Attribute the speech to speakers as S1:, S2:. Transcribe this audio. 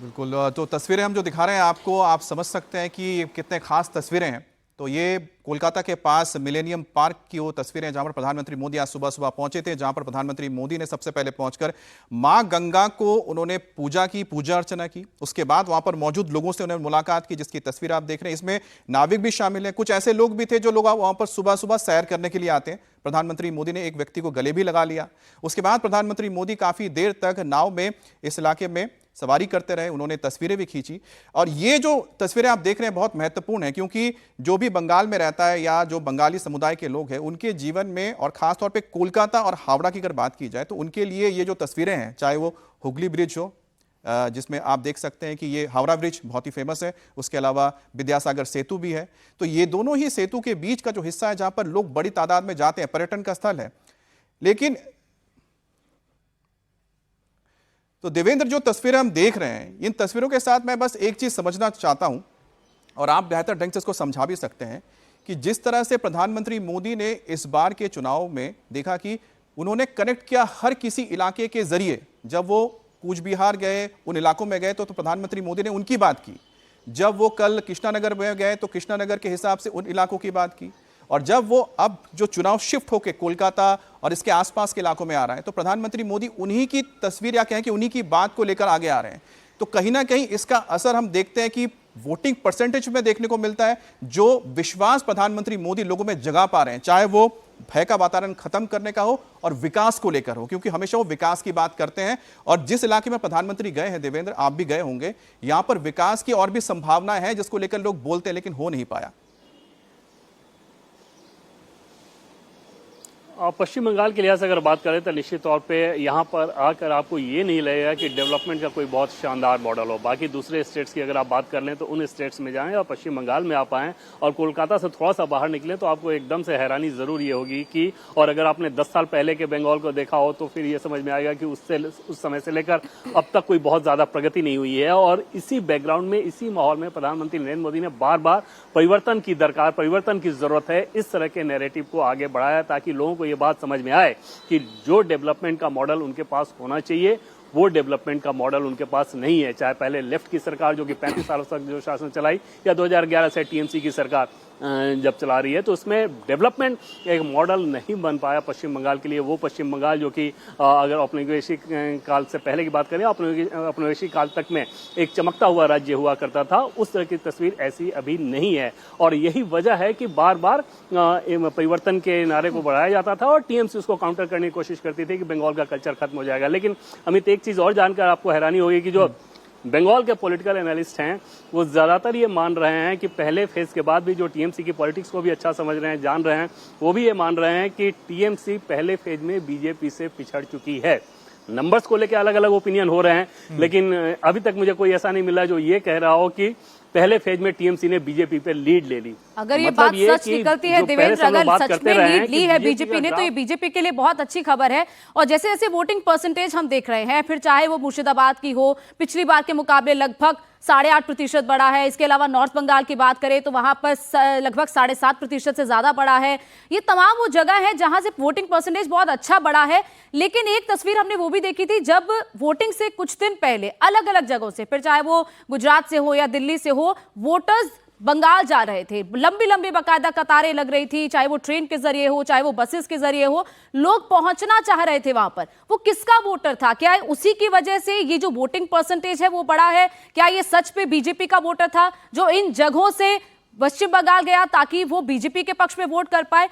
S1: बिल्कुल। तो तस्वीरें हम जो दिखा रहे हैं आपको, आप समझ सकते हैं कि कितने खास तस्वीरें हैं। तो ये कोलकाता के पास मिलेनियम पार्क की वो तस्वीरें, जहां पर प्रधानमंत्री मोदी आज सुबह सुबह पहुंचे थे, जहां पर प्रधानमंत्री मोदी ने सबसे पहले पहुंचकर मां गंगा को उन्होंने पूजा की, पूजा अर्चना की। उसके बाद वहां पर मौजूद लोगों से उन्होंने मुलाकात की, जिसकी तस्वीर आप देख रहे हैं। इसमें नाविक भी शामिल हैं, कुछ ऐसे लोग भी थे जो लोग वहां पर सुबह सुबह सैर करने के लिए आते हैं। प्रधानमंत्री मोदी ने एक व्यक्ति को गले भी लगा लिया। उसके बाद प्रधानमंत्री मोदी काफी देर तक नाव में इस इलाके में सवारी करते रहे, उन्होंने तस्वीरें भी खींची। और ये जो तस्वीरें आप देख रहे हैं बहुत महत्वपूर्ण है, क्योंकि जो भी बंगाल में रहता है या जो बंगाली समुदाय के लोग हैं, उनके जीवन में और खासतौर पे कोलकाता और हावड़ा की अगर बात की जाए तो उनके लिए ये जो तस्वीरें हैं, चाहे वो हुगली ब्रिज हो, जिसमें आप देख सकते हैं कि ये हावड़ा ब्रिज बहुत ही फेमस है, उसके अलावा विद्यासागर सेतु भी है। तो ये दोनों ही सेतु के बीच का जो हिस्सा है, जहां पर लोग बड़ी तादाद में जाते हैं, पर्यटन का स्थल है। लेकिन तो देवेंद्र, जो तस्वीरें हम देख रहे हैं, इन तस्वीरों के साथ मैं बस एक चीज समझना चाहता हूं, और आप बेहतर ढंग से इसको समझा भी सकते हैं, कि जिस तरह से प्रधानमंत्री मोदी ने इस बार के चुनाव में देखा कि उन्होंने कनेक्ट किया हर किसी इलाके के जरिए। जब वो कूच बिहार गए, उन इलाकों में गए तो प्रधानमंत्री मोदी ने उनकी बात की। जब वो कल कृष्णानगर में गए तो कृष्णानगर के हिसाब से उन इलाकों की बात की। और जब वो अब जो चुनाव शिफ्ट होकर कोलकाता और इसके आसपास के इलाकों में आ रहा है, तो प्रधानमंत्री मोदी उन्हीं की तस्वीर या कहें कि उन्हीं की बात को लेकर आगे आ रहे हैं। तो कहीं ना कहीं इसका असर हम देखते हैं कि वोटिंग परसेंटेज में देखने को मिलता है। जो विश्वास प्रधानमंत्री मोदी लोगों में जगा पा रहे हैं, चाहे वो भय का वातावरण खत्म करने का हो और विकास को लेकर हो, क्योंकि हमेशा वो विकास की बात करते हैं। और जिस इलाके में प्रधानमंत्री गए हैं देवेंद्र, आप भी गए होंगे, यहां पर विकास की और भी संभावनाएं हैं जिसको लेकर लोग बोलते हैं, लेकिन हो नहीं पाया।
S2: पश्चिम बंगाल के लिहाज से अगर बात करें तो निश्चित तौर पे यहाँ पर आकर आपको ये नहीं लगेगा कि डेवलपमेंट का कोई बहुत शानदार मॉडल हो। बाकी दूसरे स्टेट्स की अगर आप बात कर लें तो उन स्टेट्स में जाएं और पश्चिम बंगाल में आप आएँ और कोलकाता से थोड़ा सा बाहर निकलें तो आपको एकदम से हैरानी जरूर ये होगी कि, और अगर आपने 10 साल पहले के बंगाल को देखा हो तो फिर ये समझ में आएगा कि उस समय से लेकर अब तक कोई बहुत ज्यादा प्रगति नहीं हुई है। और इसी बैकग्राउंड में, इसी माहौल में प्रधानमंत्री नरेंद्र मोदी ने बार बार परिवर्तन की दरकार, परिवर्तन की जरूरत है, इस तरह के नैरेटिव को आगे बढ़ाया ताकि लोगों को ये बात समझ में आए कि जो डेवलपमेंट का मॉडल उनके पास होना चाहिए वो डेवलपमेंट का मॉडल उनके पास नहीं है। चाहे पहले लेफ्ट की सरकार जो कि 35 सालों तक जो शासन चलाई, या 2011 से टीएमसी की सरकार जब चला रही है, तो उसमें डेवलपमेंट एक मॉडल नहीं बन पाया पश्चिम बंगाल के लिए। वो पश्चिम बंगाल जो कि अगर औपनिवेशिक काल से पहले की बात करें, औपनिवेशिक काल तक में एक चमकता हुआ राज्य हुआ करता था, उस तरह की तस्वीर ऐसी अभी नहीं है। और यही वजह है कि बार बार परिवर्तन के नारे को बढ़ाया जाता था और टीएमसी उसको काउंटर करने की कोशिश करती थी कि बंगाल का कल्चर खत्म हो जाएगा। लेकिन अमित, एक चीज और जानकर आपको हैरानी होगी कि जो बंगाल के पॉलिटिकल एनालिस्ट हैं वो ज्यादातर ये मान रहे हैं कि पहले फेज के बाद भी जो टीएमसी की पॉलिटिक्स को भी अच्छा समझ रहे हैं, जान रहे हैं, वो भी ये मान रहे हैं कि टीएमसी पहले फेज में बीजेपी से पिछड़ चुकी है। नंबर्स को लेकर अलग अलग ओपिनियन हो रहे हैं, लेकिन अभी तक मुझे कोई ऐसा नहीं मिला जो ये कह रहा हो कि पहले फेज में टीएमसी ने बीजेपी पे लीड ले ली।
S3: अगर ये बात सच निकलती है देवेंद्र, अगर सच में लीड ली है बीजेपी ने, तो ये बीजेपी के लिए बहुत अच्छी खबर है। और जैसे जैसे वोटिंग परसेंटेज हम देख रहे हैं, फिर चाहे वो मुर्शिदाबाद की हो, पिछली बार के मुकाबले लगभग 8.5% बढ़ा है। इसके अलावा नॉर्थ बंगाल की बात करें तो वहां पर लगभग 7.5% से ज्यादा बढ़ा है। ये तमाम वो जगह है जहां से वोटिंग परसेंटेज बहुत अच्छा बढ़ा है। लेकिन एक तस्वीर हमने वो भी देखी थी जब वोटिंग से कुछ दिन पहले अलग अलग जगहों से, फिर चाहे वो गुजरात से हो या दिल्ली से हो, वोटर्स बंगाल जा रहे थे। लंबी लंबी बाकायदा कतारें लग रही थी, चाहे वो ट्रेन के जरिए हो, चाहे वो बसेस के जरिए हो, लोग पहुंचना चाह रहे थे वहां पर। वो किसका वोटर था? क्या उसी की वजह से ये जो वोटिंग परसेंटेज है वो बढ़ा है? क्या ये सच में बीजेपी का वोटर था जो इन जगहों से पश्चिम बंगाल गया ताकि वो बीजेपी के पक्ष में वोट कर पाए?